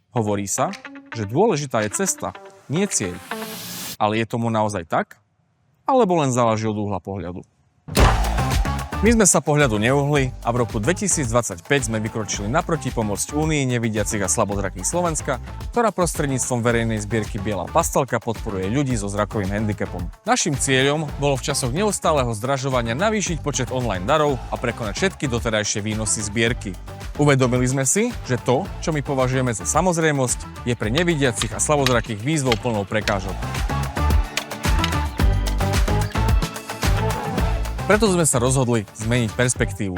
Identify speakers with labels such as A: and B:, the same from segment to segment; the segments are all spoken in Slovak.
A: Hovorí sa, že dôležitá je cesta, nie cieľ. Ale je tomu naozaj tak? Alebo len záleží od uhla pohľadu? My sme sa pohľadu neuhli a v roku 2025 sme vykročili naproti pomôcť Únii nevidiacich a slabozrakých Slovenska, ktorá prostredníctvom verejnej zbierky Biela pastelka podporuje ľudí so zrakovým handicapom. Naším cieľom bolo v časoch neustáleho zdražovania navýšiť počet online darov a prekonať všetky doterajšie výnosy zbierky. Uvedomili sme si, že to, čo my považujeme za samozrejmosť, je pre nevidiacich a slabozrakých výzvou plnou prekážok. Preto sme sa rozhodli zmeniť perspektívu.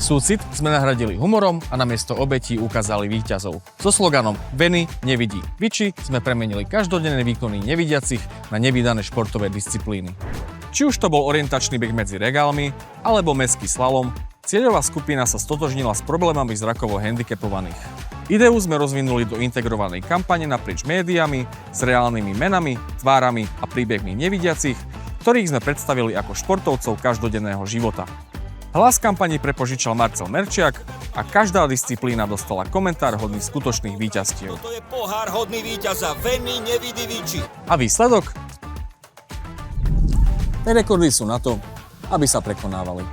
A: Súcit sme nahradili humorom a namiesto obetí ukázali víťazov. So sloganom Veny nevidí Viči sme premenili každodenné výkony nevidiacich na nevídané športové disciplíny. Či už to bol orientačný beh medzi regálmi, alebo mestský slalom, cieľová skupina sa stotožnila s problémami zrakovo handicapovaných. Ideu sme rozvinuli do integrovanej kampane naprieč médiami s reálnymi menami, tvárami a príbehmi nevidiacich, ktorých sme predstavili ako športovcov každodenného života. Hlas kampani prepožičal Marcel Merčiak a každá disciplína dostala komentár hodný skutočných víťazstiev.
B: Toto je pohár hodný víťaza, Veny nevidí Viči.
A: A výsledok? Rekordy sú na to, aby sa prekonávali.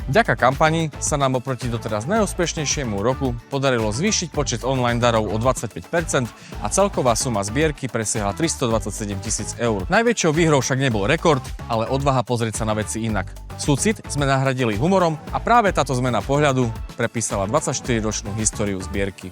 A: Vďaka kampani sa nám oproti doteraz najúspešnejšiemu roku podarilo zvýšiť počet online darov o 25% a celková suma zbierky presiahla 327 000 eur. Najväčšou výhrou však nebol rekord, ale odvaha pozrieť sa na veci inak. Súcit sme nahradili humorom a práve táto zmena pohľadu prepísala 24-ročnú históriu zbierky.